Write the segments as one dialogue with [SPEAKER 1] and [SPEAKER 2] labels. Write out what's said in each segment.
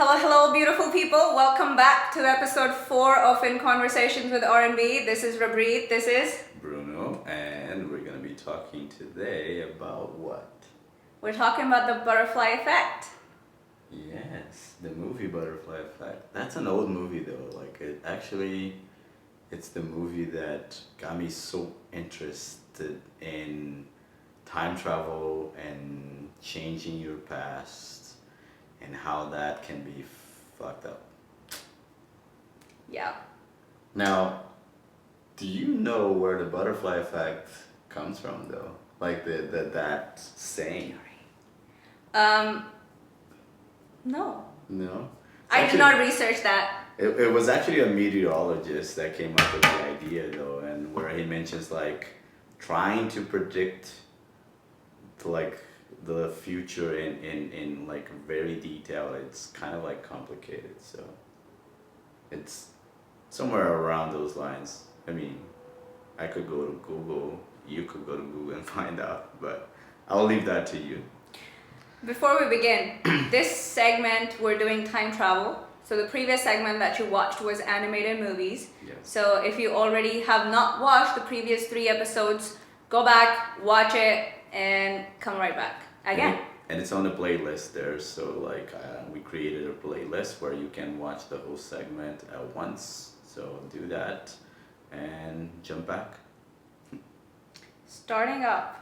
[SPEAKER 1] Hello, hello, beautiful people. Welcome back to episode 4 of In Conversations with R&B. This is Rabreet. This is
[SPEAKER 2] Bruno, and we're going to be talking today about what?
[SPEAKER 1] We're talking about the butterfly effect.
[SPEAKER 2] Yes, the movie Butterfly Effect. That's an old movie though. It's the movie that got me so interested in time travel and changing your past and how that can be fucked up.
[SPEAKER 1] Yeah.
[SPEAKER 2] Now, do you know where the butterfly effect comes from though? Like that saying?
[SPEAKER 1] No.
[SPEAKER 2] No?
[SPEAKER 1] I did not research that.
[SPEAKER 2] It was actually a meteorologist that came up with the idea though, and where he mentions like trying to predict the future in like very detail. It's kind of like complicated, so it's somewhere around those lines. I mean, I could go to Google, you could go to Google and find out, but I'll leave that to you.
[SPEAKER 1] Before we begin, this segment we're doing time travel. So the previous segment that you watched was animated movies.
[SPEAKER 2] Yes.
[SPEAKER 1] So if you already have not watched the previous 3 episodes, go back, watch it, and come right back again.
[SPEAKER 2] And it's on the playlist there, so we created a playlist where you can watch the whole segment at once. So do that and jump back.
[SPEAKER 1] Starting up.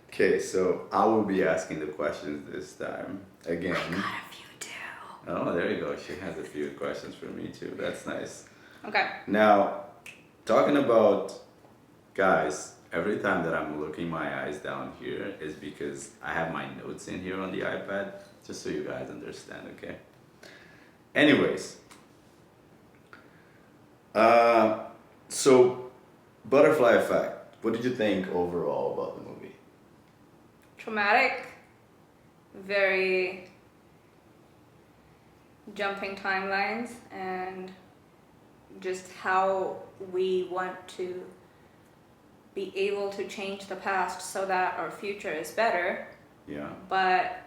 [SPEAKER 2] Okay, so I will be asking the questions this time again.
[SPEAKER 1] I got a few too.
[SPEAKER 2] Oh, there you go. She has a few questions for me too. That's nice.
[SPEAKER 1] Okay.
[SPEAKER 2] Now, talking about guys, every time that I'm looking my eyes down here is because I have my notes in here on the iPad, just so you guys understand, okay? Anyways, so Butterfly Effect. What did you think overall about the movie?
[SPEAKER 1] Traumatic, very jumping timelines, and just how we want to be able to change the past so that our future is better.
[SPEAKER 2] Yeah.
[SPEAKER 1] But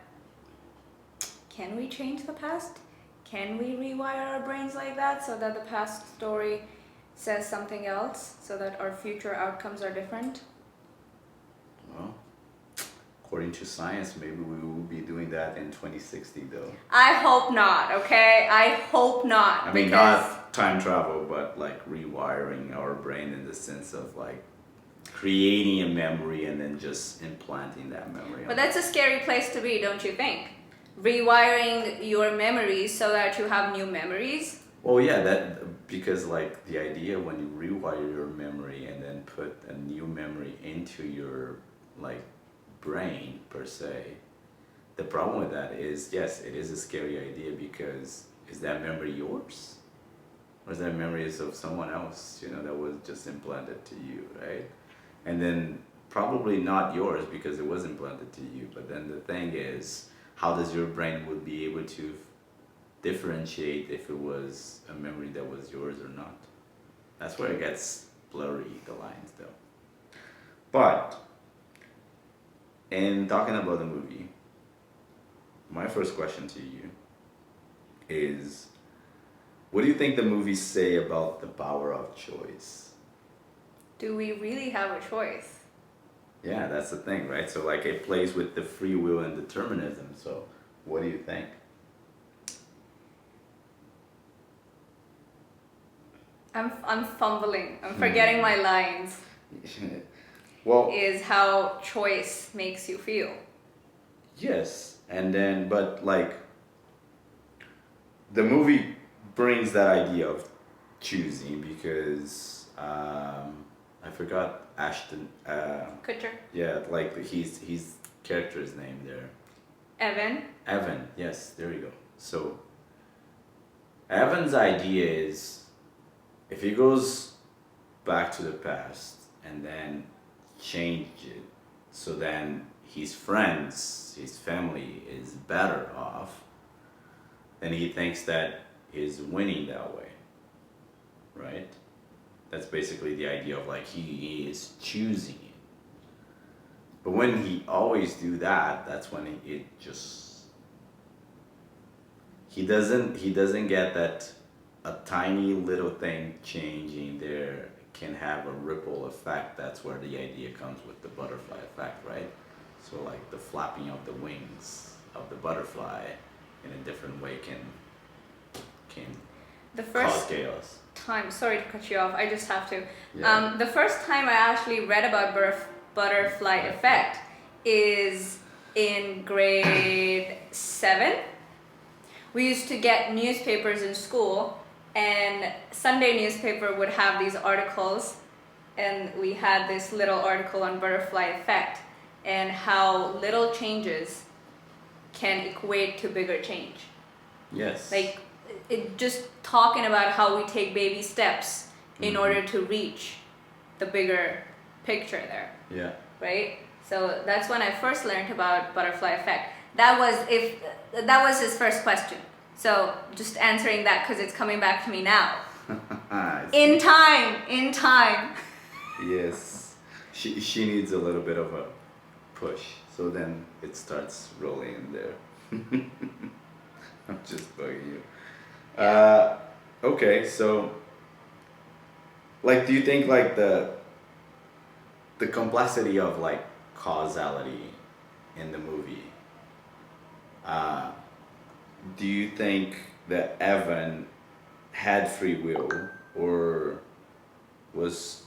[SPEAKER 1] can we change the past? Can we rewire our brains like that so that the past story says something else so that our future outcomes are different?
[SPEAKER 2] Well, according to science, maybe we will be doing that in 2060 though.
[SPEAKER 1] I hope not, okay? I hope not.
[SPEAKER 2] I mean, not time travel, but like rewiring our brain in the sense of like creating a memory and then just implanting that memory.
[SPEAKER 1] But that's a scary place to be, don't you think? Rewiring your memories so that you have new memories.
[SPEAKER 2] Well, yeah, that because like the idea when you rewire your memory and then put a new memory into your like brain per se, the problem with that is, yes, it is a scary idea because is that memory yours? Or is that memories of someone else, that was just implanted to you, right? And then probably not yours because it was implanted to you. But then the thing is, how does your brain would be able to differentiate if it was a memory that was yours or not? That's where it gets blurry, the lines though. But in talking about the movie, my first question to you is, what do you think the movies say about the power of choice?
[SPEAKER 1] Do we really have a choice?
[SPEAKER 2] Yeah, that's the thing, right? So like it plays with the free will and determinism. So what do you think?
[SPEAKER 1] I'm fumbling. I'm forgetting my lines.
[SPEAKER 2] Well,
[SPEAKER 1] is how choice makes you feel.
[SPEAKER 2] Yes, and then but like the movie brings that idea of choosing because I forgot Ashton.
[SPEAKER 1] Kutcher.
[SPEAKER 2] Yeah, like his character's name there.
[SPEAKER 1] Evan.
[SPEAKER 2] Evan, yes, there you go. So Evan's idea is if he goes back to the past and then change it so then his friends, his family is better off, then he thinks that he's winning that way, right? That's basically the idea of like he is choosing it. But when he always do that, that's when it just he doesn't get that a tiny little thing changing there can have a ripple effect. That's where the idea comes with the butterfly effect, right? So like the flapping of the wings of the butterfly in a different way can
[SPEAKER 1] The
[SPEAKER 2] cause
[SPEAKER 1] first
[SPEAKER 2] chaos.
[SPEAKER 1] time, sorry to cut you off, I just have to.
[SPEAKER 2] Yeah.
[SPEAKER 1] The first time I actually read about butterfly effect is in grade 7. We used to get newspapers in school, and Sunday newspaper would have these articles, and we had this little article on butterfly effect and how little changes can equate to bigger change.
[SPEAKER 2] Yes.
[SPEAKER 1] Like, it just talking about how we take baby steps in order to reach the bigger picture there,
[SPEAKER 2] Yeah.
[SPEAKER 1] right? So that's when I first learned about butterfly effect. That was his first question. So just answering that because it's coming back to me now. In time.
[SPEAKER 2] Yes. She needs a little bit of a push, so then it starts rolling in there. I'm just bugging you. Okay, so like, do you think like the complexity of like causality in the movie? Do you think that Evan had free will, or was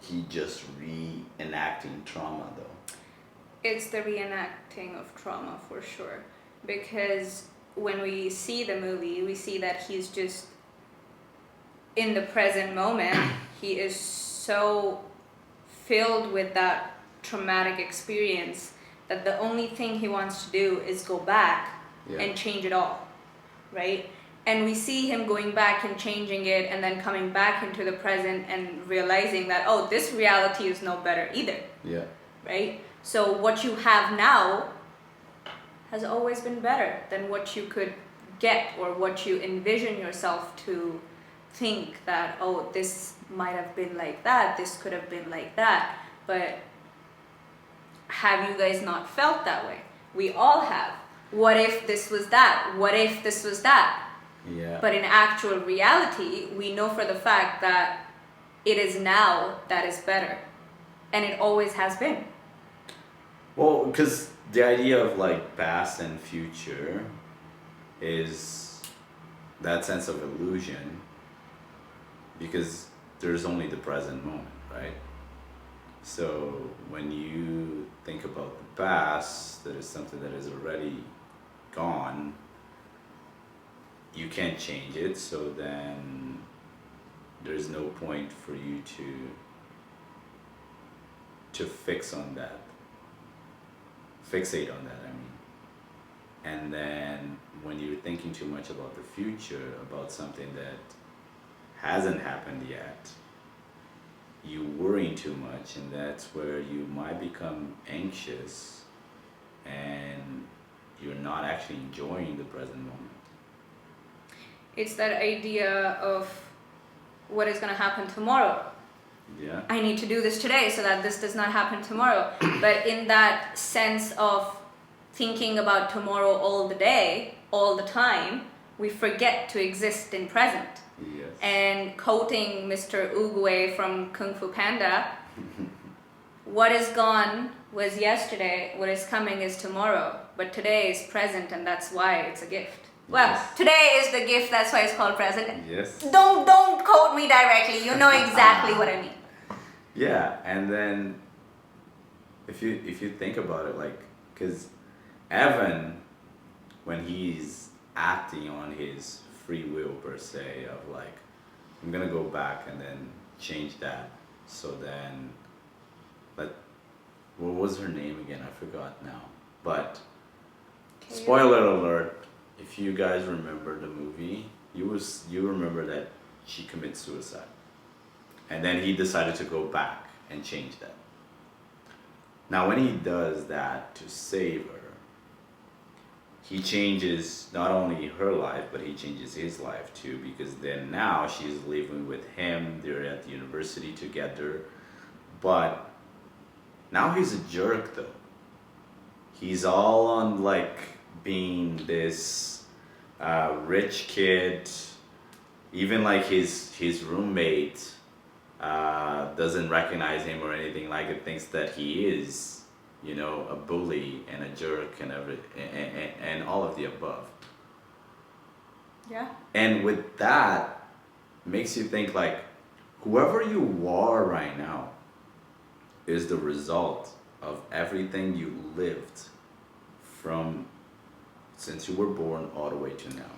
[SPEAKER 2] he just reenacting trauma though?
[SPEAKER 1] It's the reenacting of trauma for sure. Because when we see the movie, we see that he's just in the present moment. He is so filled with that traumatic experience that the only thing he wants to do is go back and change it all, right? And we see him going back and changing it and then coming back into the present and realizing that, oh, this reality is no better either.
[SPEAKER 2] Yeah.
[SPEAKER 1] Right? So what you have now has always been better than what you could get or what you envision yourself to think that, oh, this might have been like that, this could have been like that. But have you guys not felt that way? We all have. What if this was that? What if this was that?
[SPEAKER 2] Yeah.
[SPEAKER 1] But in actual reality, we know for the fact that it is now that is better. And it always has been.
[SPEAKER 2] Well, because the idea of like past and future is that sense of illusion, because there's only the present moment, right? So when you think about the past, that is something that is already gone, you can't change it, so then there's no point for you to fixate on that, I mean. And then when you're thinking too much about the future, about something that hasn't happened yet, you worrying too much, and that's where you might become anxious and you're not actually enjoying the present moment.
[SPEAKER 1] It's that idea of what is going to happen tomorrow.
[SPEAKER 2] Yeah.
[SPEAKER 1] I need to do this today so that this does not happen tomorrow. But in that sense of thinking about tomorrow all the day, all the time, we forget to exist in present.
[SPEAKER 2] Yes.
[SPEAKER 1] And quoting Mr. Oogway from Kung Fu Panda, what is gone was yesterday, what is coming is tomorrow, but today is present, and that's why it's a gift. Well,
[SPEAKER 2] Yes.
[SPEAKER 1] today is the gift, that's why it's called present.
[SPEAKER 2] Yes.
[SPEAKER 1] Don't quote me directly, you know exactly what I mean.
[SPEAKER 2] Yeah, and then if you think about it, like, because Evan, when he's acting on his free will per se, of like, I'm gonna go back and then change that, so then, but what was her name again? I forgot now. But spoiler alert, if you guys remember the movie, you remember that she commits suicide. And then he decided to go back and change that. Now when he does that to save her, he changes not only her life, but he changes his life too, because then now she's living with him, they're at the university together. But Now he's a jerk though. He's all on like being this rich kid. Even like his roommate doesn't recognize him or anything like it. Thinks that he is, you know, a bully and a jerk and and all of the above.
[SPEAKER 1] Yeah.
[SPEAKER 2] And with that, makes you think like whoever you are right now is the result of everything you lived from since you were born all the way to now.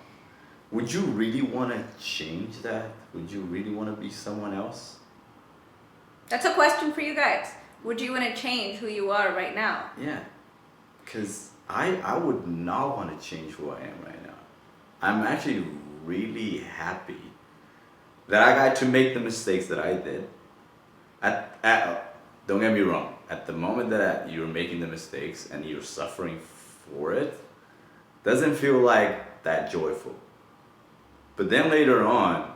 [SPEAKER 2] Would you really want to change that? Would you really want to be someone else?
[SPEAKER 1] That's a question for you guys. Would you want to change who you are right now?
[SPEAKER 2] Yeah. Because I would not want to change who I am right now. I'm actually really happy that I got to make the mistakes that I did. Don't get me wrong, at the moment that you're making the mistakes and you're suffering for it, doesn't feel like that joyful. But then later on,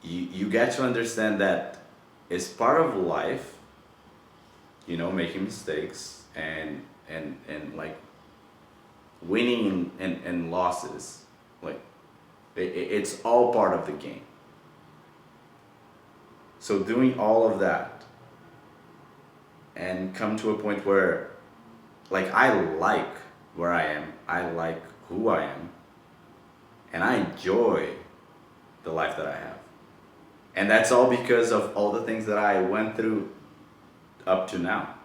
[SPEAKER 2] you get to understand that it's part of life, you know, making mistakes and like winning and losses. Like it's all part of the game. So doing all of that and come to a point where like I like where I am, I like who I am, and I enjoy the life that I have. And that's all because of all the things that I went through up to now.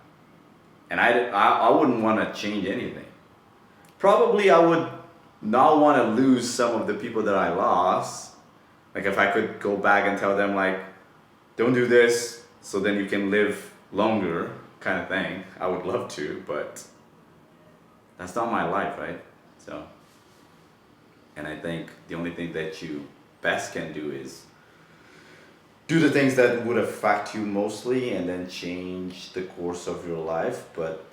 [SPEAKER 2] And I wouldn't want to change anything. Probably I would not want to lose some of the people that I lost. Like if I could go back and tell them like, don't do this so then you can live longer kind of thing, I would love to, but that's not my life, right? So, and I think the only thing that you best can do is do the things that would affect you mostly and then change the course of your life, but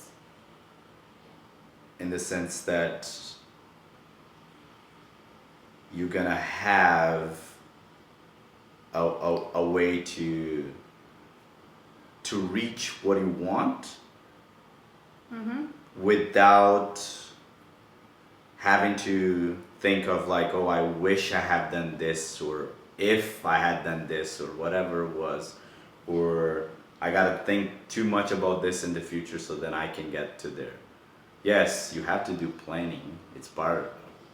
[SPEAKER 2] in the sense that you're gonna have a way to reach what you want without having to think of like, oh, I wish I had done this, or if I had done this, or whatever it was, or I gotta think too much about this in the future so then I can get to there. Yes, you have to do planning. It's part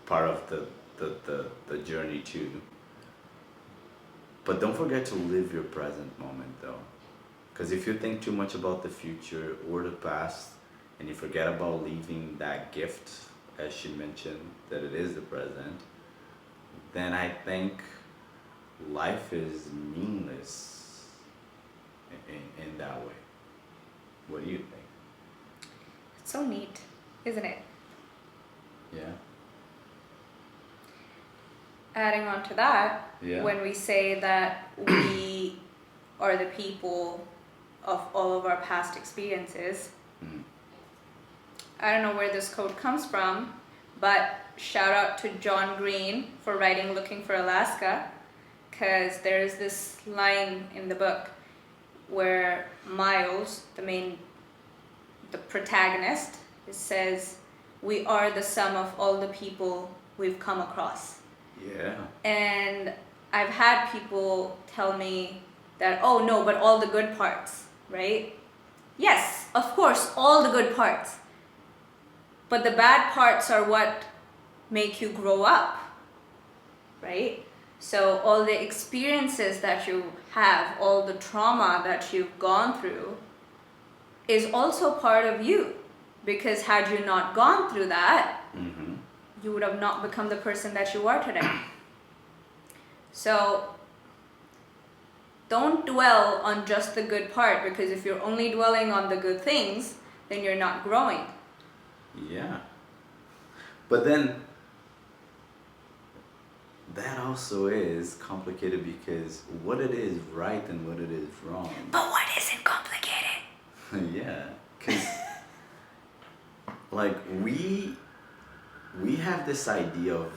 [SPEAKER 2] of the journey too. But don't forget to live your present moment though. Because if you think too much about the future or the past and you forget about leaving that gift, as she mentioned, that it is the present, then I think life is meaningless in that way. What do you think?
[SPEAKER 1] It's so neat, isn't it?
[SPEAKER 2] Yeah.
[SPEAKER 1] Adding on to that,
[SPEAKER 2] Yeah.
[SPEAKER 1] when we say that we are the people of all of our past experiences, I don't know where this quote comes from, but shout out to John Green for writing Looking for Alaska, because there's this line in the book where Miles, the protagonist, it says, we are the sum of all the people we've come across.
[SPEAKER 2] Yeah.
[SPEAKER 1] And I've had people tell me that, oh no, but all the good parts, right? Yes, of course, all the good parts. But the bad parts are what make you grow up, right? So all the experiences that you have, all the trauma that you've gone through is also part of you. Because had you not gone through that, you would have not become the person that you are today. So don't dwell on just the good part, because if you're only dwelling on the good things, then you're not growing.
[SPEAKER 2] Yeah. But then that also is complicated because what it is right and what it is wrong.
[SPEAKER 1] But what isn't complicated?
[SPEAKER 2] Yeah, because like we have this idea of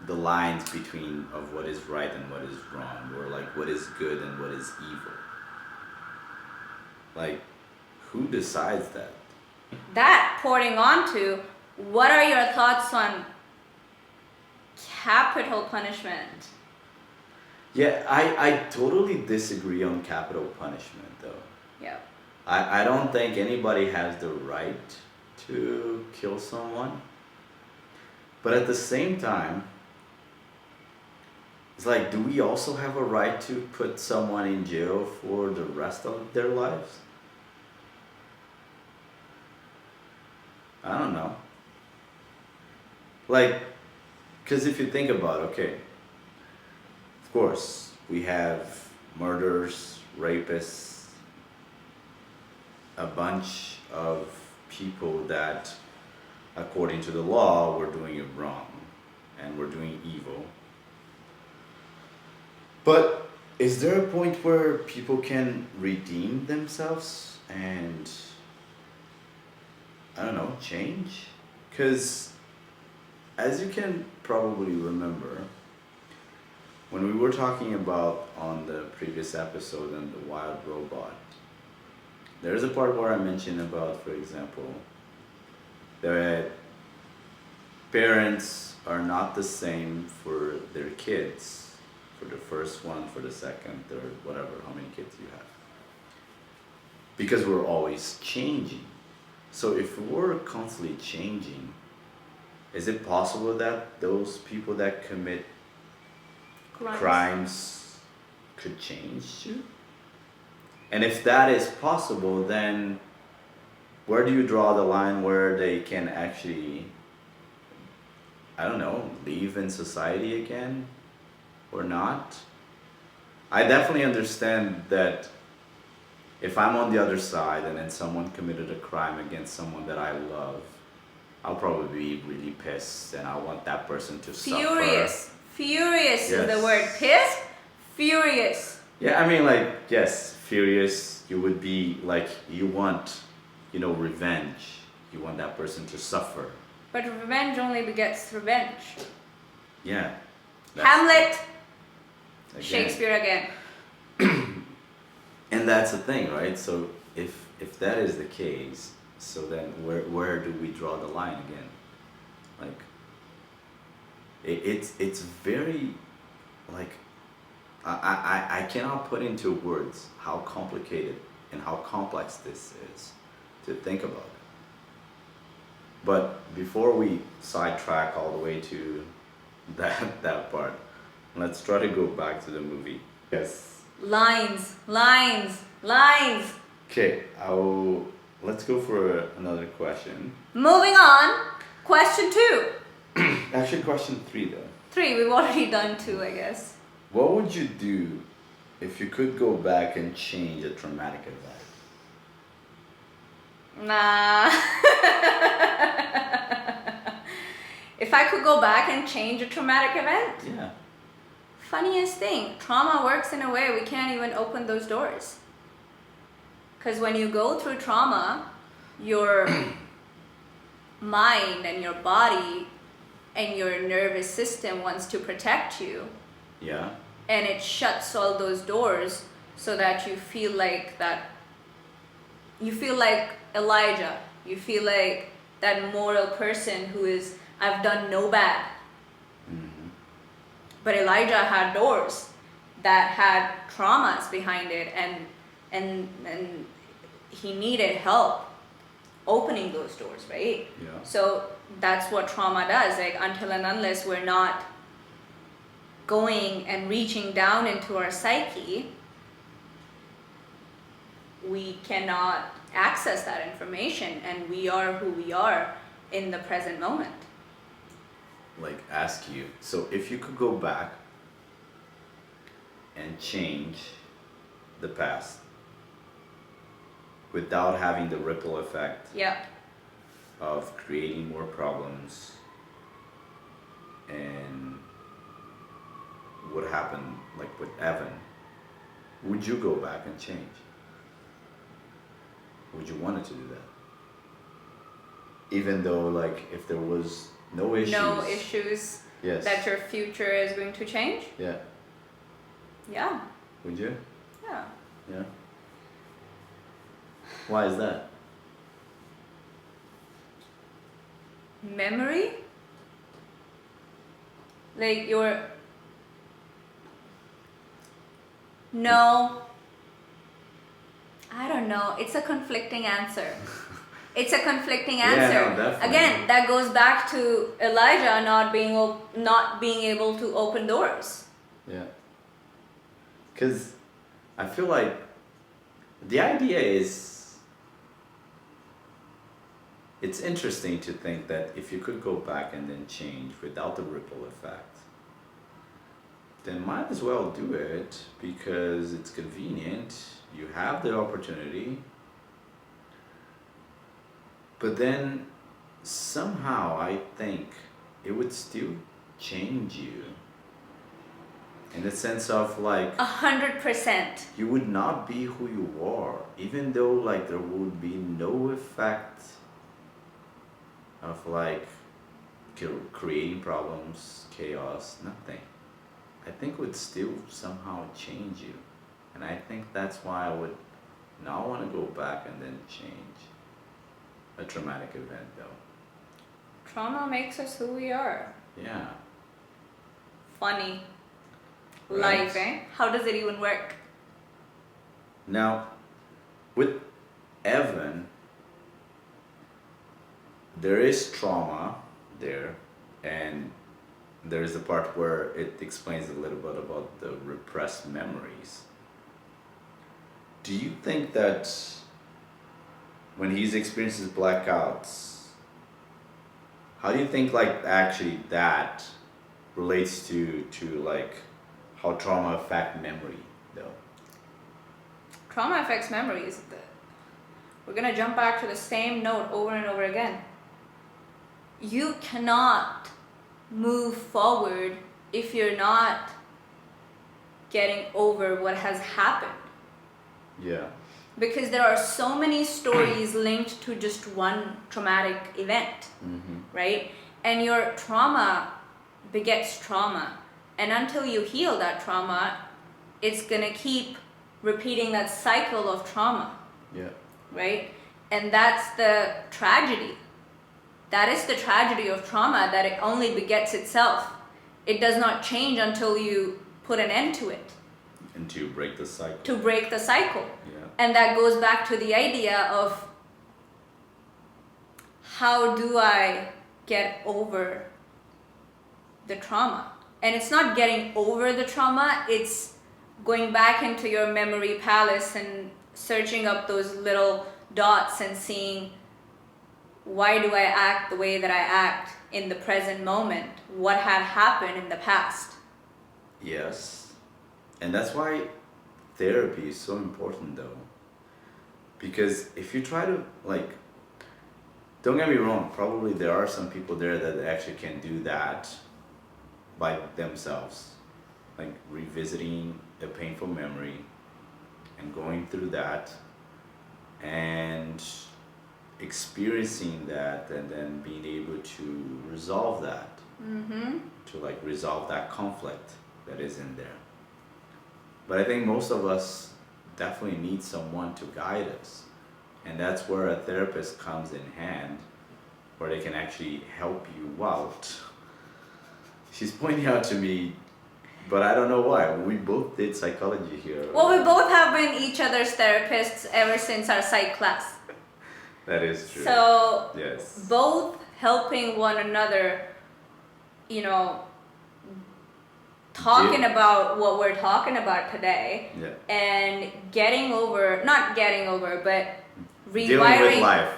[SPEAKER 2] the lines between of what is right and what is wrong, or like what is good and what is evil. Like who decides that?
[SPEAKER 1] That porting onto, what are your thoughts on capital punishment?
[SPEAKER 2] Yeah, I totally disagree on capital punishment though.
[SPEAKER 1] Yeah.
[SPEAKER 2] I don't think anybody has the right to kill someone. But at the same time, it's like, do we also have a right to put someone in jail for the rest of their lives? I don't know. Like, because if you think about it, okay, of course, we have murders, rapists, a bunch of people that, according to the law, were doing it wrong and were doing evil. But is there a point where people can redeem themselves and, I don't know, change? Because as you can probably remember, when we were talking about on the previous episode on the wild robot, there's a part where I mentioned about, for example, that parents are not the same for their kids, for the first one, for the second, third, whatever, how many kids you have. Because we're always changing. So if we're constantly changing, is it possible that those people that commit crimes could change too? And if that is possible, then where do you draw the line where they can actually, I don't know, live in society again or not? I definitely understand that if I'm on the other side and then someone committed a crime against someone that I love, I'll probably be really pissed and I want that person to
[SPEAKER 1] Furious.
[SPEAKER 2] suffer.
[SPEAKER 1] Furious
[SPEAKER 2] Yes.
[SPEAKER 1] is the word. Pissed? Furious.
[SPEAKER 2] Yeah, I mean, like, yes, furious. You would be like, you want, revenge. You want that person to suffer.
[SPEAKER 1] But revenge only begets revenge.
[SPEAKER 2] Yeah.
[SPEAKER 1] Hamlet.
[SPEAKER 2] Again.
[SPEAKER 1] Shakespeare again.
[SPEAKER 2] And that's the thing, right? So if that is the case, so then where do we draw the line again? Like, it's very, like, I cannot put into words how complicated and how complex this is to think about it. But before we sidetrack all the way to that part, let's try to go back to the movie. Yes.
[SPEAKER 1] Lines, lines, lines.
[SPEAKER 2] Okay, let's go for another question.
[SPEAKER 1] Moving on. Question 2.
[SPEAKER 2] Actually, question 3 though.
[SPEAKER 1] 3, we've already done 2, I guess.
[SPEAKER 2] What would you do if you could go back and change a traumatic event?
[SPEAKER 1] Nah. If I could go back and change a traumatic event?
[SPEAKER 2] Yeah.
[SPEAKER 1] Funniest thing, trauma works in a way we can't even open those doors. Because when you go through trauma, your mind and your body and your nervous system wants to protect you.
[SPEAKER 2] Yeah.
[SPEAKER 1] And it shuts all those doors so that you feel like Elijah. You feel like that moral person who is, I've done no bad.
[SPEAKER 2] Mm-hmm.
[SPEAKER 1] But Elijah had doors that had traumas behind it, and he needed help opening those doors, right?
[SPEAKER 2] Yeah.
[SPEAKER 1] So that's what trauma does. Like, until and unless we're not going and reaching down into our psyche, we cannot access that information, and we are who we are in the present moment.
[SPEAKER 2] Like, ask you, so if you could go back and change the past without having the ripple effect
[SPEAKER 1] Yeah.
[SPEAKER 2] of creating more problems, and what happened, like with Evan, would you go back and change? Would you want to do that? Even though, like, if there was no issues.
[SPEAKER 1] No issues.
[SPEAKER 2] Yes.
[SPEAKER 1] That your future is going to change?
[SPEAKER 2] Yeah.
[SPEAKER 1] Yeah.
[SPEAKER 2] Would you?
[SPEAKER 1] Yeah.
[SPEAKER 2] Yeah. Why is that?
[SPEAKER 1] Memory? Like your... No. I don't know. It's a conflicting answer. It's a conflicting answer.
[SPEAKER 2] Yeah, no, definitely.
[SPEAKER 1] Again, that goes back to Elijah not being able to open doors.
[SPEAKER 2] Yeah. Because I feel like the idea is, it's interesting to think that if you could go back and then change without the ripple effect, then might as well do it because it's convenient. You have the opportunity. But then somehow I think it would still change you. In the sense of like
[SPEAKER 1] 100%.
[SPEAKER 2] you would not be who you are, even though like there would be no effect of like creating problems, chaos, nothing. I think it would still somehow change you. And I think that's why I would not want to go back and then change a traumatic event though.
[SPEAKER 1] Trauma makes us who we are.
[SPEAKER 2] Yeah.
[SPEAKER 1] Funny.
[SPEAKER 2] Right.
[SPEAKER 1] Life, eh? How does it even work?
[SPEAKER 2] Now, with Evan, there is trauma there, and there's the part where it explains a little bit about the repressed memories. Do you think that when he's experiences blackouts, how do you think like actually that relates to like how trauma affect memory though?
[SPEAKER 1] Trauma affects memories. We're gonna jump back to the same note over and over again. You cannot move forward if you're not getting over what has happened.
[SPEAKER 2] Yeah.
[SPEAKER 1] Because there are so many stories linked to just one traumatic event, right? And your trauma begets trauma. And until you heal that trauma, it's gonna keep repeating that cycle of trauma.
[SPEAKER 2] Yeah.
[SPEAKER 1] Right? And that's the tragedy. That is the tragedy of trauma, that it only begets itself. It does not change until you put an end to it.
[SPEAKER 2] And to break the cycle.
[SPEAKER 1] To break the cycle.
[SPEAKER 2] Yeah.
[SPEAKER 1] And that goes back to the idea of how do I get over the trauma? And it's not getting over the trauma, it's going back into your memory palace and searching up those little dots and seeing, why do I act the way that I act in the present moment? What had happened in the past?
[SPEAKER 2] Yes. And that's why therapy is so important though. Because if you try to like, don't get me wrong, probably there are some people there that actually can do that by themselves. Like revisiting a painful memory and going through that and experiencing that and then being able to resolve that. To like resolve that conflict that is in there. But I think most of us definitely need someone to guide us. And that's where a therapist comes in hand, where they can actually help you out. She's pointing out to me, but I don't know why. We both did psychology here.
[SPEAKER 1] Well, we both have been each other's therapists ever since our psych class.
[SPEAKER 2] That is true.
[SPEAKER 1] So,
[SPEAKER 2] yes.
[SPEAKER 1] Both helping one another, you know, talking about what we're talking about today.
[SPEAKER 2] Yeah.
[SPEAKER 1] And not getting over, but rewiring.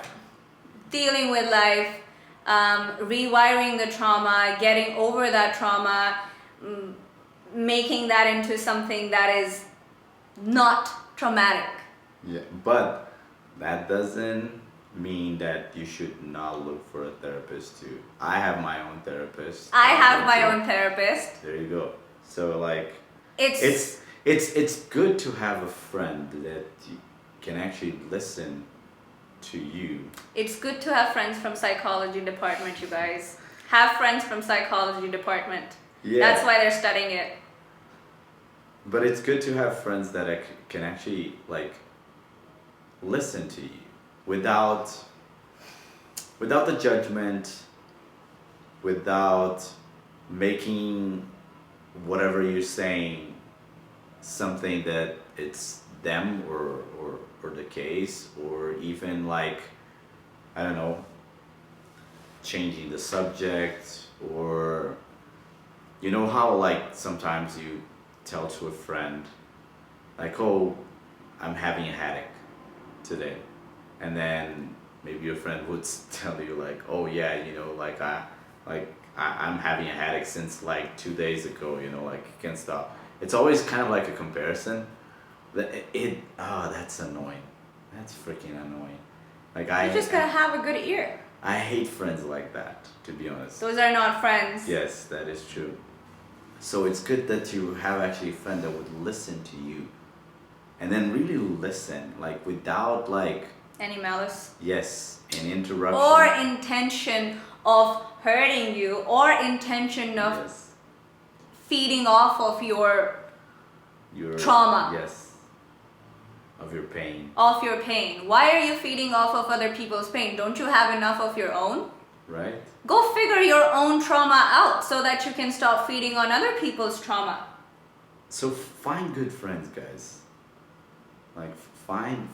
[SPEAKER 1] Dealing with life. Rewiring the trauma, getting over that trauma, making that into something that is not traumatic.
[SPEAKER 2] Yeah, but that doesn't mean that you should not look for a therapist too. I have my own therapist.
[SPEAKER 1] I have my own therapist.
[SPEAKER 2] There you go. So like,
[SPEAKER 1] it's
[SPEAKER 2] good to have a friend that you can actually listen to you.
[SPEAKER 1] It's good to have friends from psychology department, you guys. Have friends from psychology department.
[SPEAKER 2] Yeah.
[SPEAKER 1] That's why they're studying it.
[SPEAKER 2] But it's good to have friends that can actually like listen to you. without the judgment, without making whatever you're saying something that it's them or the case, or even like, I don't know, changing the subject, or you know how like sometimes you tell to a friend like, oh, I'm having a headache today, and then maybe your friend would tell you like, oh yeah, you know, like I'm having a headache since like 2 days ago, you know, like I can't stop. It's always kind of like a comparison. That's annoying. That's freaking annoying. Like
[SPEAKER 1] You just gotta have a good ear.
[SPEAKER 2] I hate friends like that, to be honest.
[SPEAKER 1] Those are not friends.
[SPEAKER 2] Yes, that is true. So it's good that you have actually a friend that would listen to you, and then really listen, like without like
[SPEAKER 1] Any malice.
[SPEAKER 2] yes, an interruption
[SPEAKER 1] Or intention of hurting you, or intention of
[SPEAKER 2] yes,
[SPEAKER 1] feeding off of your
[SPEAKER 2] your
[SPEAKER 1] trauma.
[SPEAKER 2] yes, of your pain,
[SPEAKER 1] Off your pain. Why are you feeding off of other people's pain? Don't you have enough of your own?
[SPEAKER 2] right?
[SPEAKER 1] Go figure your own trauma out so that you can stop feeding on other people's trauma.
[SPEAKER 2] So find good friends, guys. Like find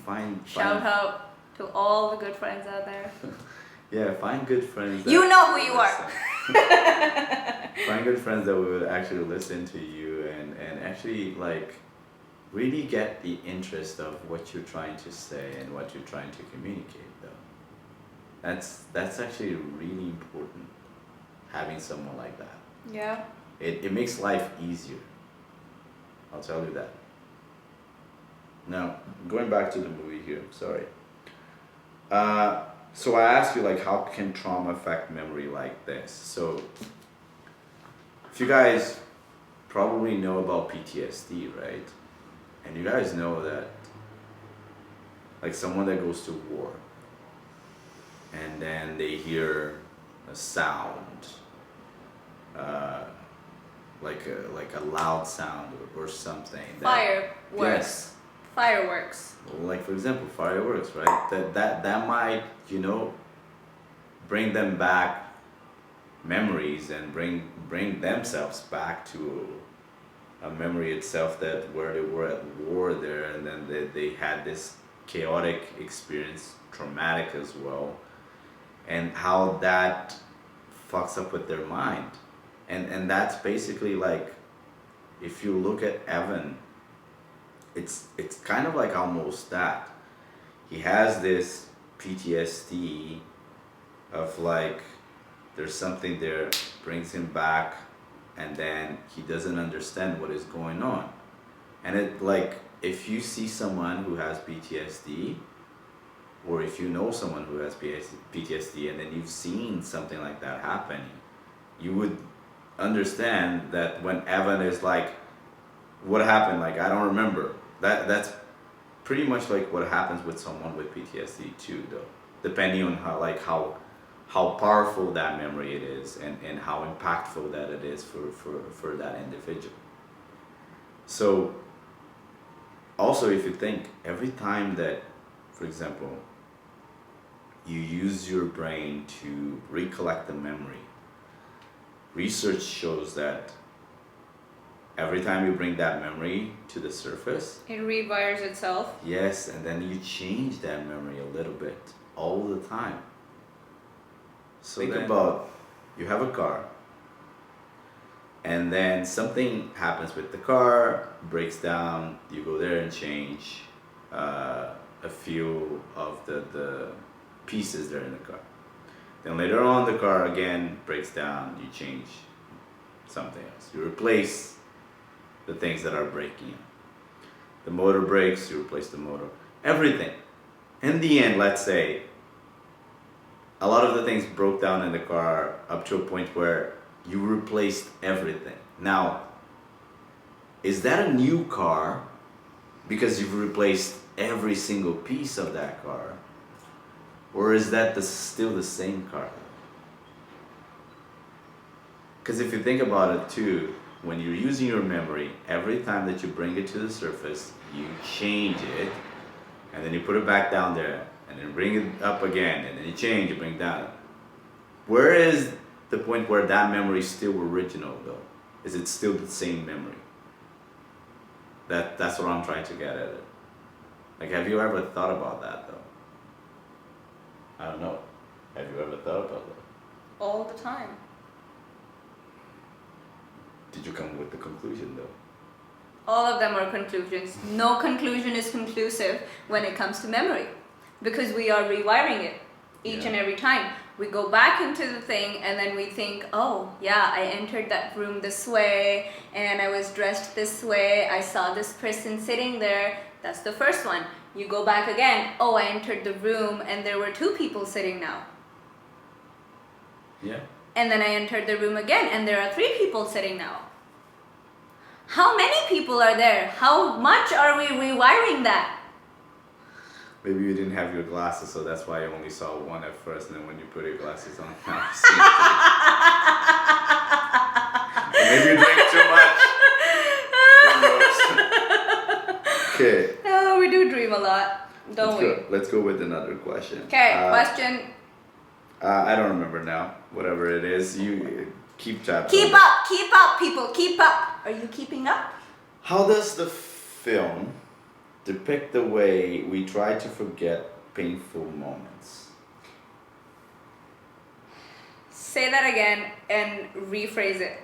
[SPEAKER 1] Shout out to all the good friends out there.
[SPEAKER 2] yeah, find good friends that
[SPEAKER 1] You know who you are.
[SPEAKER 2] find good friends that would actually listen to you and actually like really get the interest of what you're trying to say and what you're trying to communicate though. That's actually really important, having someone like that.
[SPEAKER 1] Yeah.
[SPEAKER 2] It makes life easier, I'll tell you that. Now, going back to the movie here, sorry. So I asked you like, how can trauma affect memory like this? So if you guys probably know about PTSD, right? And you guys know that like someone that goes to war and then they hear a sound, like a loud sound or something.
[SPEAKER 1] Fireworks.
[SPEAKER 2] Yes.
[SPEAKER 1] Fireworks.
[SPEAKER 2] Like for example, fireworks, right? That might, you know, bring them back memories and bring themselves back to a memory itself, that where they were at war there, and then they had this chaotic experience, traumatic as well, and how that fucks up with their mind. And that's basically like, if you look at Evan, it's kind of like almost that. He has this PTSD of like, there's something there, brings him back, and then he doesn't understand what is going on. And it like, if you see someone who has PTSD, or if you know someone who has PTSD and then you've seen something like that happen, you would understand that when Evan is like, what happened? Like, I don't remember. That's pretty much like what happens with someone with PTSD too, though, depending on how powerful that memory it is, and how impactful that it is for that individual. So also, if you think, every time that, for example, you use your brain to recollect the memory, research shows that every time you bring that memory to the surface,
[SPEAKER 1] It rewires itself.
[SPEAKER 2] yes, and then you change that memory a little bit all the time. So think about, you have a car, and then something happens with the car, breaks down, you go there and change a few of the pieces there in the car. Then later on, the car again breaks down, you change something else. You replace the things that are breaking. The motor breaks, you replace the motor. Everything. In the end, let's say, a lot of the things broke down in the car up to a point where you replaced everything. Now, is that a new car because you've replaced every single piece of that car? Or is that still the same car? Because if you think about it too, when you're using your memory, every time that you bring it to the surface, you change it, and then you put it back down there, and and then bring it up again, and then you change, you bring it down. Where is the point where that memory is still original though? Is it still the same memory? That's what I'm trying to get at it. Like, have you ever thought about that though? I don't know. Have you ever thought about that?
[SPEAKER 1] All the time.
[SPEAKER 2] Did you come with the conclusion though?
[SPEAKER 1] All of them are conclusions. No conclusion is conclusive when it comes to memory, because we are rewiring it each and every time. We go back into the thing and then we think, oh yeah, I entered that room this way and I was dressed this way. I saw this person sitting there. That's the first one. You go back again. Oh, I entered the room and there were 2 people sitting now.
[SPEAKER 2] Yeah.
[SPEAKER 1] And then I entered the room again and there are 3 people sitting now. How many people are there? How much are we rewiring that?
[SPEAKER 2] Maybe you didn't have your glasses, so that's why you only saw one at first, and then when you put your glasses on, now you see it. Maybe you drink too much. Okay.
[SPEAKER 1] Oh, we do dream a lot, don't we?
[SPEAKER 2] Let's go with another question.
[SPEAKER 1] Okay, question.
[SPEAKER 2] I don't remember now. Whatever it is, you keep track.
[SPEAKER 1] Keep up, people, keep up. Are you keeping up?
[SPEAKER 2] How does the film depict the way we try to forget painful moments?
[SPEAKER 1] Say that again and rephrase it.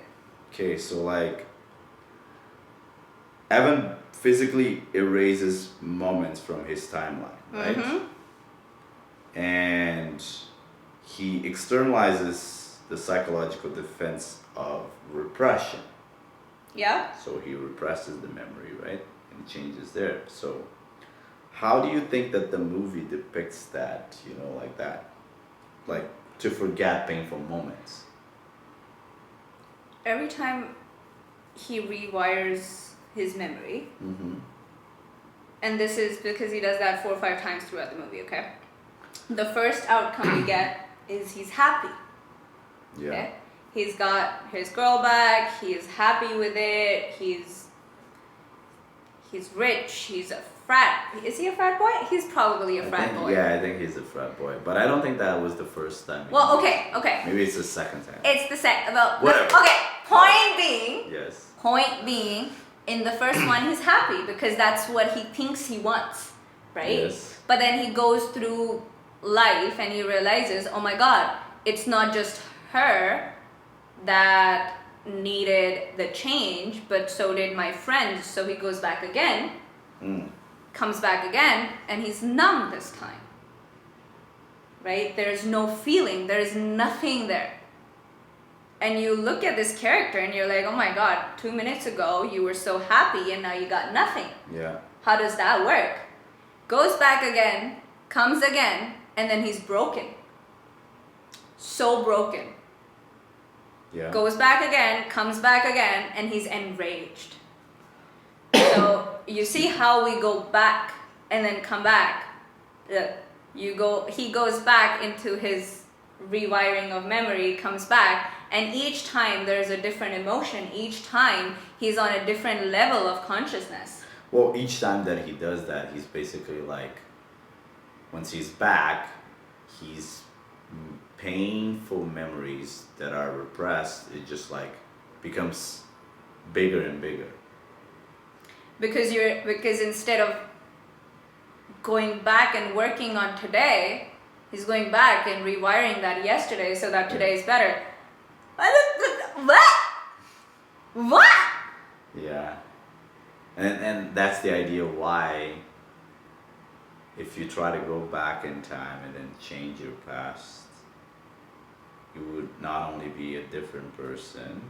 [SPEAKER 2] Okay, so like, Evan physically erases moments from his timeline, right?
[SPEAKER 1] Mm-hmm.
[SPEAKER 2] And he externalizes the psychological defense of repression.
[SPEAKER 1] Yeah.
[SPEAKER 2] So he represses the memory, right? And changes there. So how do you think that the movie depicts that, like that? Like, to forget painful moments?
[SPEAKER 1] Every time he rewires his memory,
[SPEAKER 2] Mm-hmm.
[SPEAKER 1] and this is because he does that 4 or 5 times throughout the movie, okay? The first outcome we get is he's happy.
[SPEAKER 2] Yeah.
[SPEAKER 1] Okay? He's got his girl back, he's happy with it, he's rich, he's a frat. Is he a frat boy? He's probably a frat boy.
[SPEAKER 2] Yeah, I think he's a frat boy. But I don't think that was the first time.
[SPEAKER 1] Well, okay.
[SPEAKER 2] Maybe it's the second time.
[SPEAKER 1] It's the second. Well,
[SPEAKER 2] Whatever.
[SPEAKER 1] okay, point being,
[SPEAKER 2] Yes.
[SPEAKER 1] in the first one, he's happy because that's what he thinks he wants, right?
[SPEAKER 2] Yes.
[SPEAKER 1] But then he goes through life and he realizes, oh my God, it's not just her that needed the change, but so did my friends. So he goes back again, comes back again, and he's numb this time, right? There's no feeling, there's nothing there. And you look at this character and you're like, oh my God, 2 minutes ago you were so happy and now you got nothing.
[SPEAKER 2] Yeah.
[SPEAKER 1] How does that work? Goes back again, comes again, and then he's broken. So broken.
[SPEAKER 2] Yeah.
[SPEAKER 1] Goes back again, comes back again, and he's enraged. So you see how we go back and then come back. He goes back into his rewiring of memory, comes back, and each time there's a different emotion. Each time he's on a different level of consciousness.
[SPEAKER 2] Well, each time that he does that, he's basically like, once he's back, he's painful memories that are repressed, it just like becomes bigger and bigger.
[SPEAKER 1] Because instead of going back and working on today, he's going back and rewiring that yesterday so that today is better. What?
[SPEAKER 2] Yeah. And that's the idea why if you try to go back in time and then change your past, you would not only be a different person,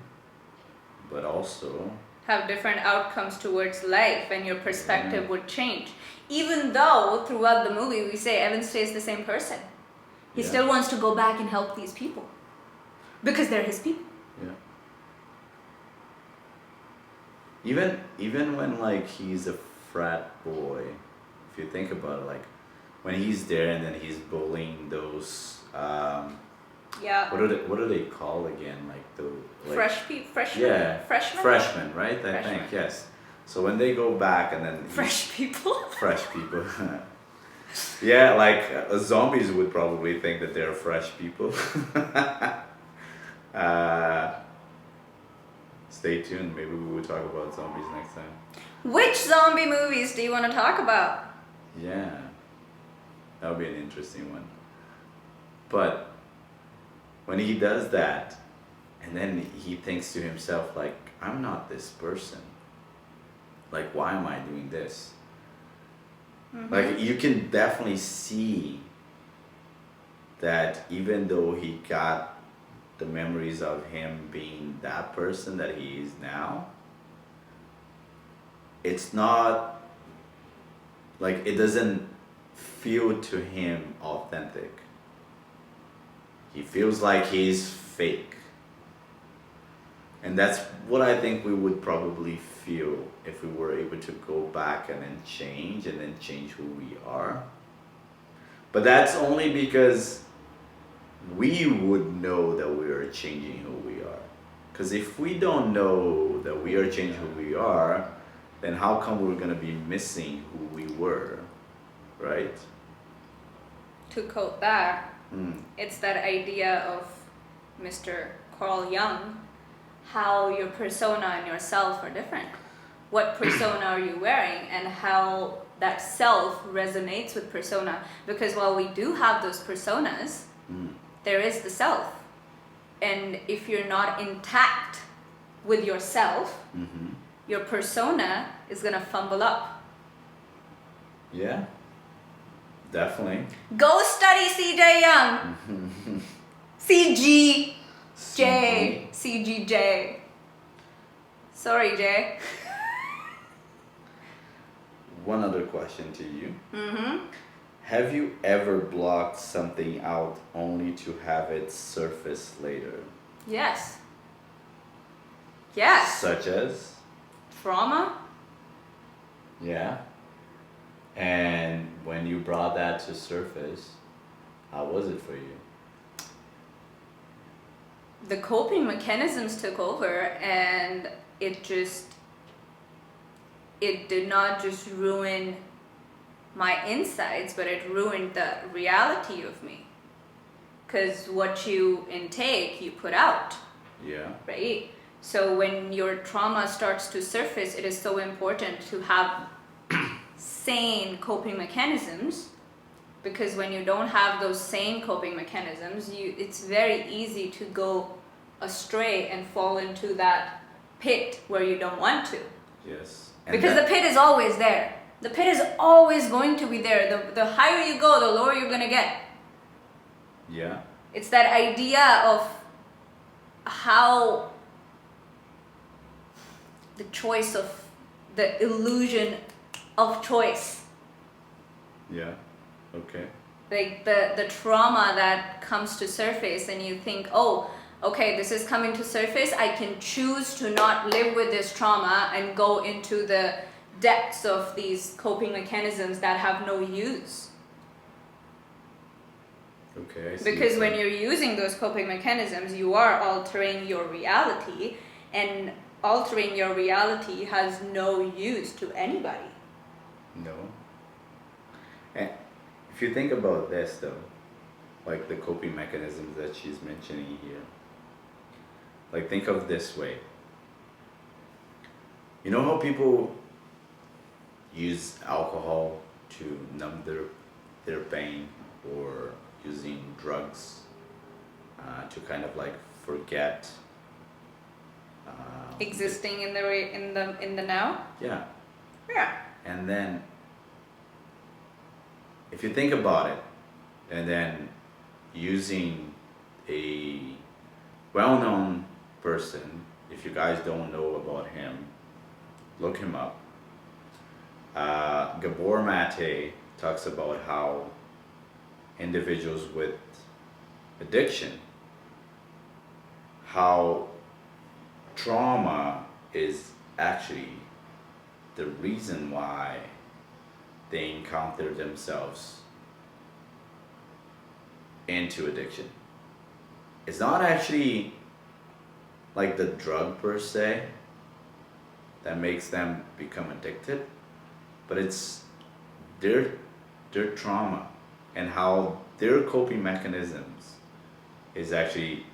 [SPEAKER 2] but also
[SPEAKER 1] have different outcomes towards life, and your perspective would change. Even though throughout the movie we say Evan stays the same person. He still wants to go back and help these people because they're his people.
[SPEAKER 2] Yeah. Even when like he's a frat boy, if you think about it, like when he's there and then he's bullying those what do they call again, like the like,
[SPEAKER 1] freshmen.
[SPEAKER 2] Freshmen, right? I think yes. So when they go back and then
[SPEAKER 1] fresh people.
[SPEAKER 2] Yeah, like zombies would probably think that they're fresh people. uh, Stay tuned. Maybe we will talk about zombies next time.
[SPEAKER 1] Which zombie movies do you want to talk about?
[SPEAKER 2] Yeah, that would be an interesting one. But when he does that, and then he thinks to himself, like, I'm not this person. Like, why am I doing this? Like, you can definitely see that even though he got the memories of him being that person that he is now, it's not like, it doesn't feel to him authentic. He feels like he's fake. And that's what I think we would probably feel if we were able to go back and then change who we are. But that's only because we would know that we are changing who we are. Because if we don't know that we are changing who we are, then how come we're going to be missing who we were, right?
[SPEAKER 1] To quote that, it's that idea of Mr. Carl Jung, how your persona and yourself are different. What persona are you wearing, and how that self resonates with persona? Because while we do have those personas, there is the self. And if you're not intact with yourself, your persona is going to fumble up.
[SPEAKER 2] Yeah, definitely.
[SPEAKER 1] Go study CJ Young. CGJ. Sorry, Jay.
[SPEAKER 2] One other question to you. Have you ever blocked something out only to have it surface later?
[SPEAKER 1] Yes. Yes.
[SPEAKER 2] Such as?
[SPEAKER 1] Trauma?
[SPEAKER 2] Yeah. And when you brought that to surface, how was it for you?
[SPEAKER 1] The coping mechanisms took over, and it did not just ruin my insides, but it ruined the reality of me. Because what you intake, you put out.
[SPEAKER 2] Yeah.
[SPEAKER 1] Right? So when your trauma starts to surface, it is so important to have sane coping mechanisms, because when you don't have those sane coping mechanisms, it's very easy to go astray and fall into that pit where you don't want to.
[SPEAKER 2] Yes.
[SPEAKER 1] Because the pit is always there. The pit is always going to be there. The higher you go, the lower you're going to get.
[SPEAKER 2] Yeah.
[SPEAKER 1] It's that idea of how the choice of the illusion of choice.
[SPEAKER 2] Yeah. Okay.
[SPEAKER 1] Like the trauma that comes to surface, and you think, oh, okay, this is coming to surface, I can choose to not live with this trauma and go into the depths of these coping mechanisms that have no use.
[SPEAKER 2] Okay, I see.
[SPEAKER 1] Because when you're using those coping mechanisms, you are altering your reality, and altering your reality has no use to anybody.
[SPEAKER 2] No. And if you think about this though, like the coping mechanisms that she's mentioning here, like think of this way. You know how people use alcohol to numb their pain, or using drugs to kind of like forget
[SPEAKER 1] Existing in the now?
[SPEAKER 2] Yeah.
[SPEAKER 1] Yeah.
[SPEAKER 2] And then if you think about it, and then using a well-known person, if you guys don't know about him, look him up. Gabor Mate talks about how individuals with addiction, how trauma is actually the reason why they encounter themselves into addiction. It's not actually like the drug per se that makes them become addicted, but it's their their trauma and how their coping mechanisms is actually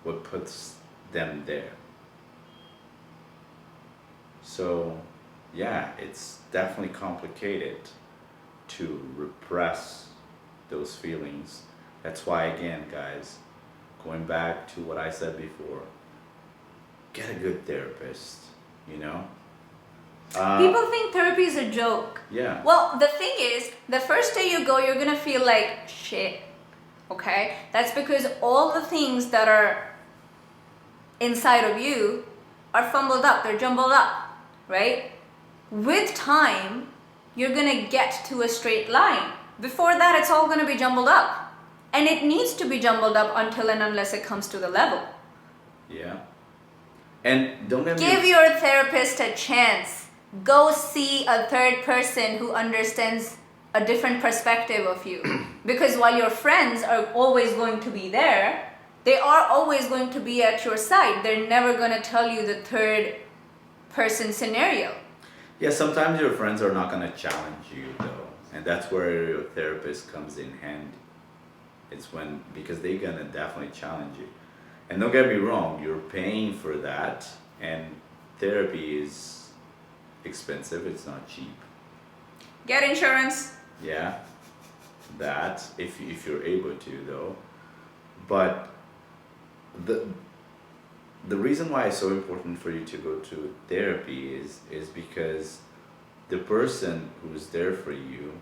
[SPEAKER 2] what puts them there. So yeah, it's definitely complicated to repress those feelings. That's why, again, guys, going back to what I said before, get a good therapist, you know?
[SPEAKER 1] People think therapy is a joke.
[SPEAKER 2] Yeah.
[SPEAKER 1] Well, the thing is, the first day you go, you're gonna feel like shit. Okay? That's because all the things that are inside of you are fumbled up, they're jumbled up, right? With time, you're gonna get to a straight line. Before that, it's all gonna be jumbled up. And it needs to be jumbled up until and unless it comes to the level.
[SPEAKER 2] Yeah. And don't get me
[SPEAKER 1] Give your therapist a chance. Go see a third person who understands a different perspective of you. Because while your friends are always going to be there, they are always going to be at your side. They're never going to tell you the third person scenario.
[SPEAKER 2] Yeah, sometimes your friends are not going to challenge you though. And that's where your therapist comes in handy. It's when, because they're going to definitely challenge you. And don't get me wrong, you're paying for that, and therapy is expensive, it's not cheap.
[SPEAKER 1] Get insurance.
[SPEAKER 2] Yeah, that, if you're able to though. But the reason why it's so important for you to go to therapy is because the person who's there for you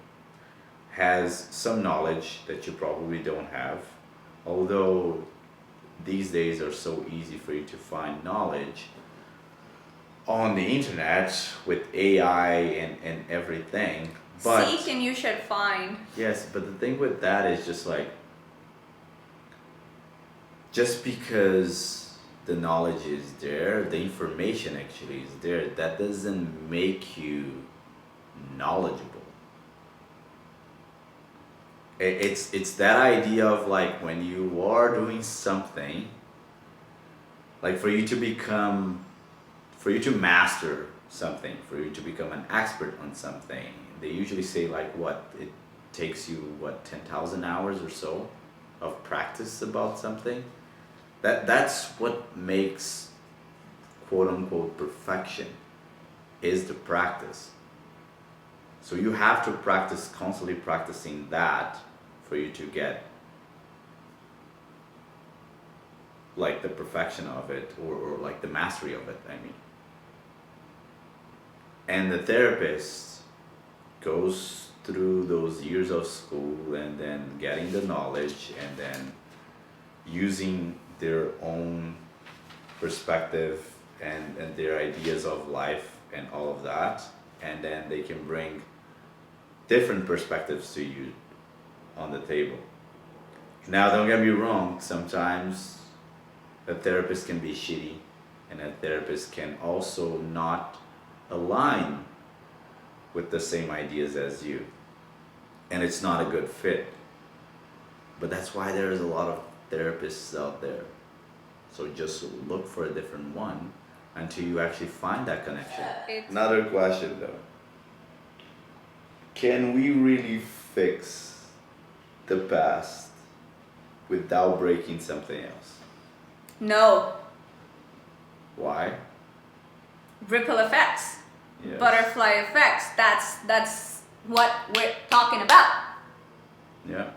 [SPEAKER 2] has some knowledge that you probably don't have, although these days are so easy for you to find knowledge on the internet with AI and everything. But
[SPEAKER 1] seek and you should find.
[SPEAKER 2] yes, but the thing with that is just like, just because the knowledge is there, the information actually is there, that doesn't make you knowledgeable. It's that idea of like when you are doing something, like for you to master something, for you to become an expert on something, they usually say like what, it takes you what, 10,000 hours or so of practice about something. That's what makes quote unquote perfection, is the practice. So you have to practice, constantly practicing that for you to get like the perfection of it, or like the mastery of it, I mean. And the therapist goes through those years of school and then getting the knowledge and then using their own perspective and their ideas of life and all of that, and then they can bring different perspectives to you on the table. Now don't get me wrong, sometimes a therapist can be shitty, and a therapist can also not align with the same ideas as you, and it's not a good fit. But that's why there's a lot of therapists out there. So just look for a different one until you actually find that connection. Another question though. Can we really fix the past without breaking something else?
[SPEAKER 1] No.
[SPEAKER 2] Why?
[SPEAKER 1] Ripple effects.
[SPEAKER 2] Yes.
[SPEAKER 1] Butterfly effects. That's what we're talking about.
[SPEAKER 2] Yeah.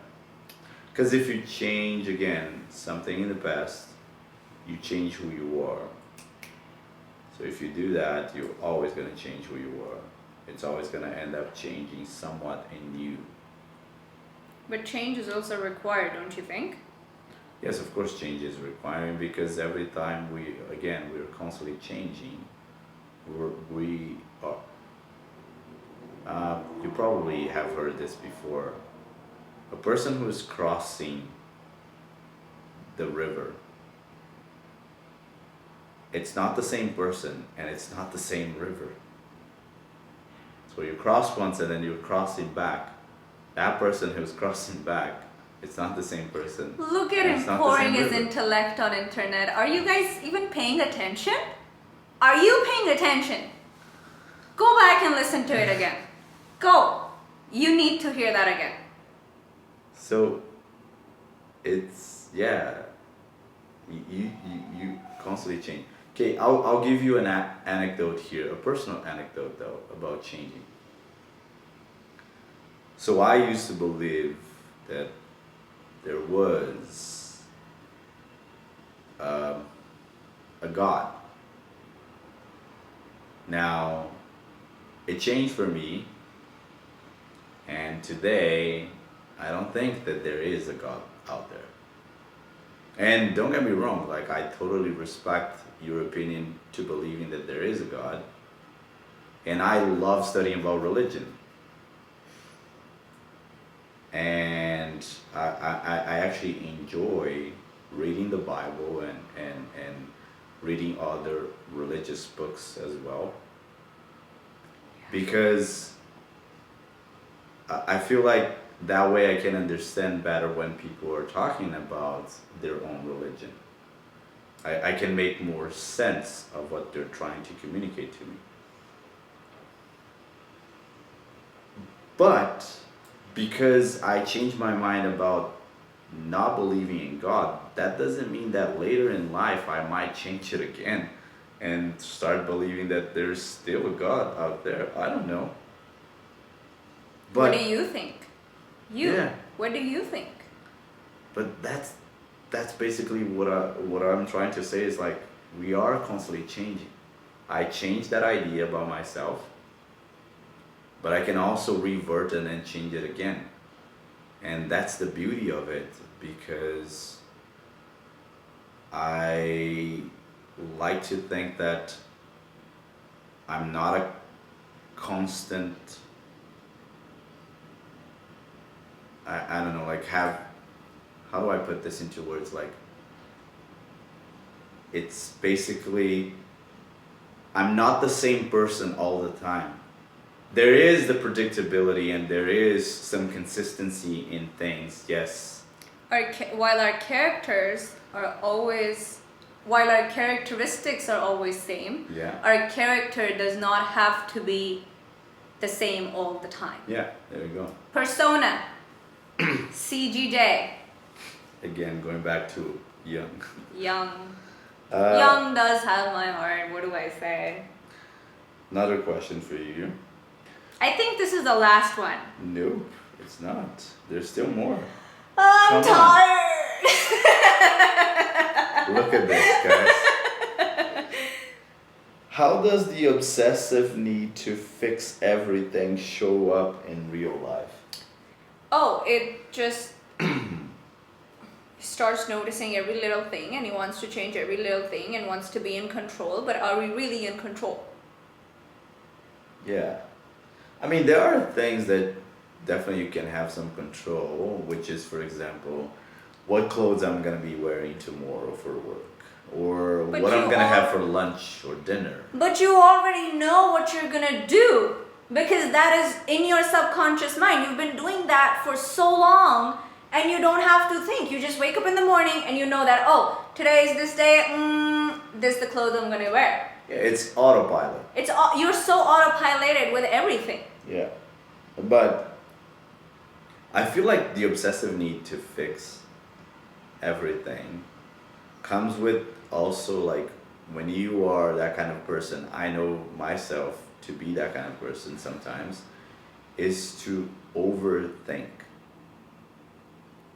[SPEAKER 2] Because if you change again something in the past, you change who you are. So if you do that, you're always going to change who you are. It's always going to end up changing somewhat in you.
[SPEAKER 1] But change is also required, don't you think?
[SPEAKER 2] Yes, of course change is required, because every time we're constantly changing. We are, you probably have heard this before. A person who is crossing the river, it's not the same person and it's not the same river. So you cross once and then you're crossing back. That person who's crossing back, it's not the same person.
[SPEAKER 1] Look at him pouring his intellect on internet. Are you guys even paying attention? Are you paying attention? Go back and listen to it again. Go. You need to hear that again.
[SPEAKER 2] So it's, yeah, you constantly change. Okay, I'll give you an anecdote here, a personal anecdote though, about changing. So I used to believe that there was um, a God. Now, it changed for me, and today I don't think that there is a God out there. And don't get me wrong, like I totally respect your opinion to believing that there is a God. And I love studying about religion. And I actually enjoy reading the Bible and reading other religious books as well. Because I feel like that way I can understand better when people are talking about their own religion. I can make more sense of what they're trying to communicate to me. But because I changed my mind about not believing in God, that doesn't mean that later in life I might change it again and start believing that there's still a God out there. I don't know.
[SPEAKER 1] What
[SPEAKER 2] But
[SPEAKER 1] do you think?
[SPEAKER 2] Yeah.
[SPEAKER 1] What do you think?
[SPEAKER 2] but that's basically what I'm trying to say is like we are constantly changing. I changed that idea about myself, but I can also revert it and change it again. And that's the beauty of it because I like to think that I'm not a constant, I don't know, like how do I put this into words? Like, it's basically, I'm not the same person all the time. There is the predictability and there is some consistency in things, yes.
[SPEAKER 1] While our characters are always, while our characteristics are always same,
[SPEAKER 2] Yeah.
[SPEAKER 1] our character does not have to be the same all the time.
[SPEAKER 2] Yeah, there we go.
[SPEAKER 1] Persona, CGJ,
[SPEAKER 2] Again, going back to young.
[SPEAKER 1] Young.
[SPEAKER 2] Uh,
[SPEAKER 1] Young does have my heart. What do I say?
[SPEAKER 2] Another question for you.
[SPEAKER 1] I think this is the last one.
[SPEAKER 2] Nope, it's not. There's still more.
[SPEAKER 1] I'm
[SPEAKER 2] Come on.
[SPEAKER 1] tired.
[SPEAKER 2] Look at this, guys. How does the obsessive need to fix everything show up in real life?
[SPEAKER 1] Oh, it just starts noticing every little thing and he wants to change every little thing and wants to be in control, but are we really in control?
[SPEAKER 2] Yeah. I mean, there are things that definitely you can have some control, which is, for example, what clothes I'm going to be wearing tomorrow for work, or
[SPEAKER 1] But
[SPEAKER 2] what I'm
[SPEAKER 1] you
[SPEAKER 2] going to have
[SPEAKER 1] al-
[SPEAKER 2] for lunch or dinner.
[SPEAKER 1] But you already know what you're gonna do because that is in your subconscious mind. You've been doing that for so long and you don't have to think. You just wake up in the morning and you know that, oh, today is this day, this is the clothes I'm gonna wear.
[SPEAKER 2] Yeah, it's autopilot.
[SPEAKER 1] You're so autopiloted with everything.
[SPEAKER 2] Yeah. But I feel like the obsessive need to fix everything comes with also like when you are that kind of person, I know myself to be that kind of person sometimes, is to overthink.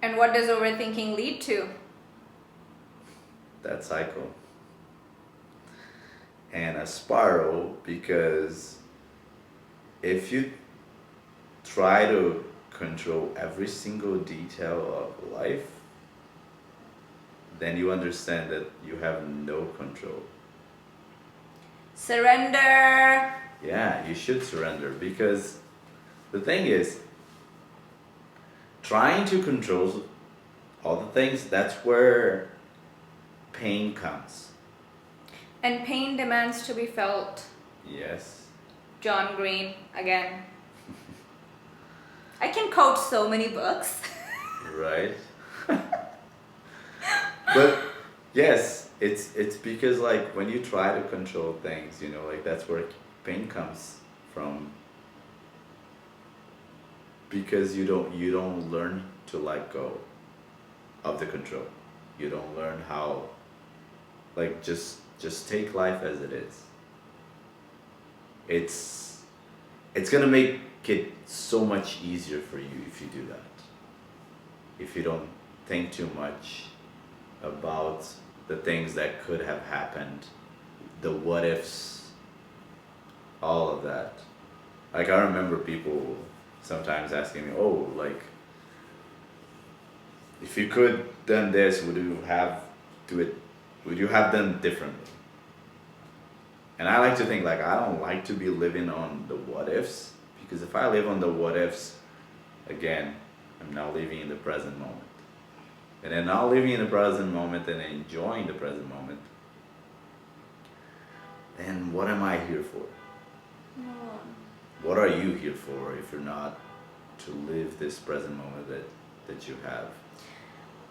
[SPEAKER 1] And what does overthinking lead to?
[SPEAKER 2] That cycle. And a spiral because if you try to control every single detail of life, then you understand that you have no control.
[SPEAKER 1] Surrender.
[SPEAKER 2] Yeah, you should surrender because the thing is, trying to control all the things, that's where pain comes.
[SPEAKER 1] And pain demands to be felt.
[SPEAKER 2] Yes.
[SPEAKER 1] John Green, again. I can quote so many books.
[SPEAKER 2] Right. But yes, it's because like when you try to control things, you know, like that's where pain comes from. because you don't learn to let go of the control. You don't learn how, like, just take life as it is. It's gonna make it so much easier for you if you do that. If you don't think too much about the things that could have happened, the what ifs, all of that. Like, I remember people sometimes asking me, oh, like, if you could done this, do it would you have done differently? And I like to think, like, I don't like to be living on the what ifs, because if I live on the what ifs, again, I'm now living in the present moment. And then not living in the present moment and enjoying the present moment, then what am I here for?
[SPEAKER 1] Oh.
[SPEAKER 2] What are you here for if you're not to live this present moment that you have?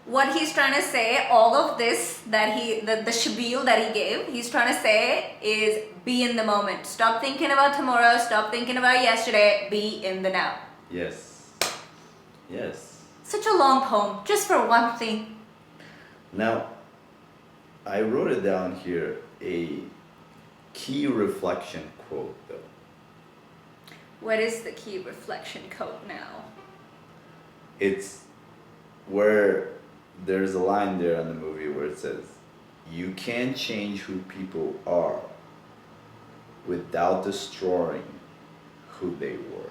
[SPEAKER 1] What he's trying to say, all of this that the spiel that he gave, he's trying to say is be in the moment. Stop thinking about tomorrow, stop thinking about yesterday, be in the now.
[SPEAKER 2] Yes. Yes.
[SPEAKER 1] Such a long poem, just for one thing.
[SPEAKER 2] Now, I wrote it down here, a key reflection quote though.
[SPEAKER 1] What is the key reflection quote now?
[SPEAKER 2] It's where there's a line there in the movie where it says, you can't change who people are without destroying who they were.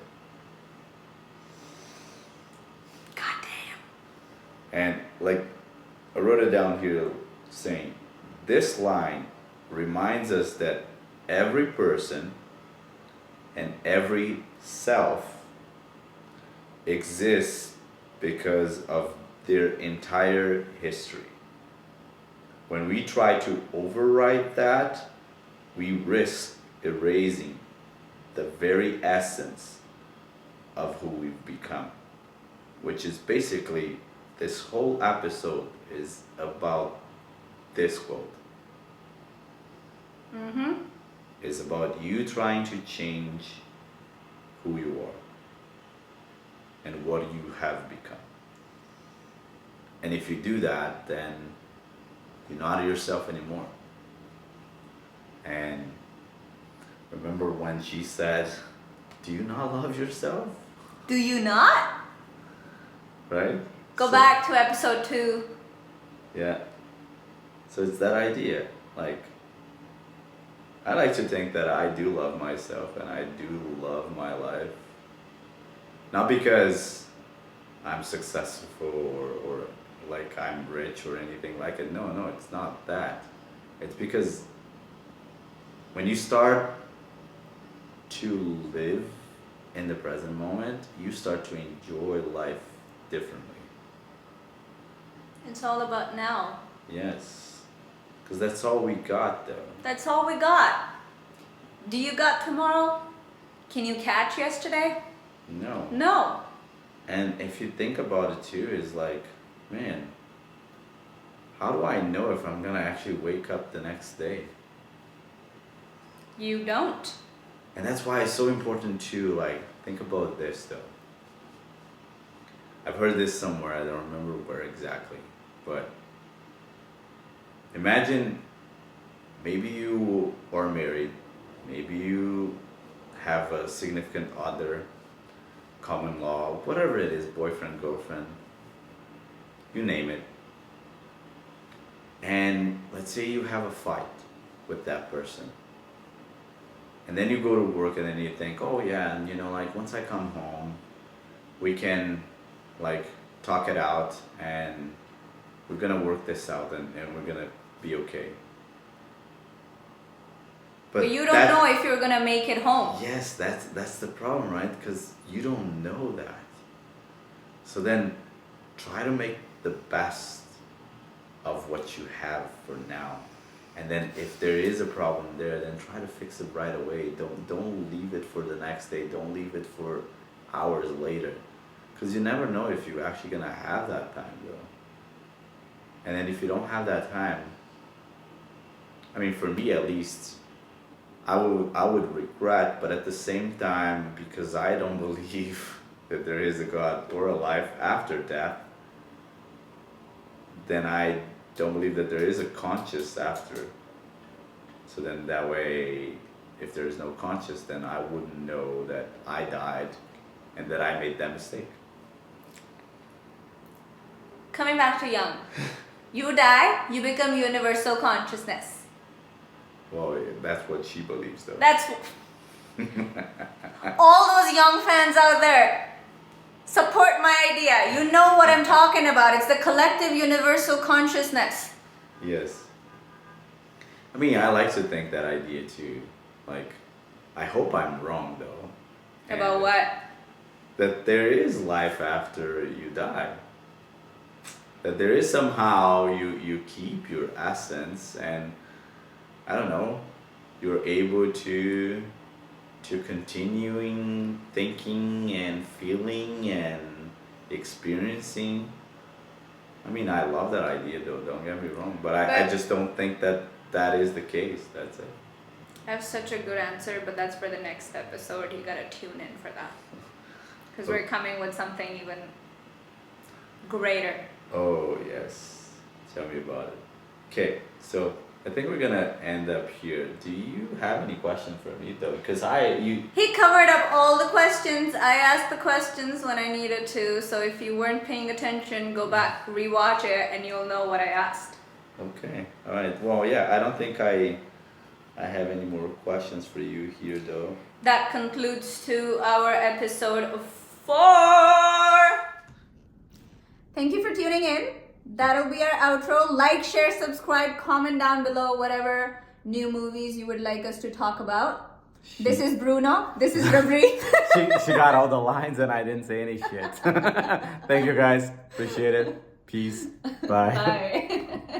[SPEAKER 1] God damn.
[SPEAKER 2] And, like, I wrote it down here saying, this line reminds us that every person and every self exists because of their entire history. When we try to override that, we risk erasing the very essence of who we've become, which is basically, this whole episode is about this quote.
[SPEAKER 1] Mm-hmm.
[SPEAKER 2] It's about you trying to change who you are and what you have become. And if you do that, then you're not yourself anymore. And remember when she said, do you not love yourself?
[SPEAKER 1] Do you not?
[SPEAKER 2] Right?
[SPEAKER 1] Go back to episode 2.
[SPEAKER 2] Yeah. So it's that idea. Like, I like to think that I do love myself and I do love my life. Not because I'm successful or like I'm rich or anything like it. No, it's not that. It's because when you start to live in the present moment, you start to enjoy life differently.
[SPEAKER 1] It's all about now.
[SPEAKER 2] Yes. Because that's all we got though.
[SPEAKER 1] That's all we got. Do you got tomorrow? Can you catch yesterday?
[SPEAKER 2] No.
[SPEAKER 1] No.
[SPEAKER 2] And if you think about it too, is like, man, how do I know if I'm gonna actually wake up the next day?
[SPEAKER 1] You don't.
[SPEAKER 2] And that's why it's so important to, like, think about this though. I've heard this somewhere, I don't remember where exactly, but imagine maybe you are married, maybe you have a significant other, common law, whatever it is, boyfriend, girlfriend, you name it. And let's say you have a fight with that person. And then you go to work and then you think, oh yeah, and like once I come home, we can like talk it out and we're gonna work this out and we're gonna be okay.
[SPEAKER 1] But you don't know if you're gonna make it home.
[SPEAKER 2] Yes, that's the problem, right? Because you don't know that. So then try to make the best of what you have for now. And then if there is a problem there, then try to fix it right away. Don't leave it for the next day. Don't leave it for hours later. Because you never know if you're actually going to have that time though. And then if you don't have that time, I mean for me at least, I would regret, but at the same time, because I don't believe that there is a God or a life after death, then I don't believe that there is a conscious after. So then that way, if there is no conscious, then I wouldn't know that I died and that I made that mistake.
[SPEAKER 1] Coming back to Young, you die, you become universal consciousness.
[SPEAKER 2] Well, that's what she believes, though.
[SPEAKER 1] That's all those Young fans out there. Support my idea. You know what I'm talking about. It's the collective universal consciousness.
[SPEAKER 2] Yes. I mean, I like to think that idea too. Like, I hope I'm wrong though.
[SPEAKER 1] About
[SPEAKER 2] And
[SPEAKER 1] what?
[SPEAKER 2] that there is life after you die. That there is somehow you keep your essence, and I don't know, you're able to continuing thinking and feeling and experiencing. I mean, I love that idea though, don't get me wrong, but I just don't think that that is the case. That's it.
[SPEAKER 1] I have such a good answer, but that's for the next episode. You gotta tune in for that. Because we're coming with something even greater.
[SPEAKER 2] Oh, yes. Tell me about it. Okay, so I think we're gonna end up here. Do you have any questions for me though? Because
[SPEAKER 1] He covered up all the questions. I asked the questions when I needed to, so if you weren't paying attention, go back, rewatch it, and you'll know what I asked.
[SPEAKER 2] Okay, all right. Well, yeah, I don't think I have any more questions for you here though.
[SPEAKER 1] That concludes to our episode 4. Thank you for tuning in. That'll be our outro. Like, share, subscribe, comment down below whatever new movies you would like us to talk about. This is Bruno. This is Rabri.
[SPEAKER 3] she got all the lines and I didn't say any shit. Thank you guys. Appreciate it. Peace. Bye.
[SPEAKER 1] Bye.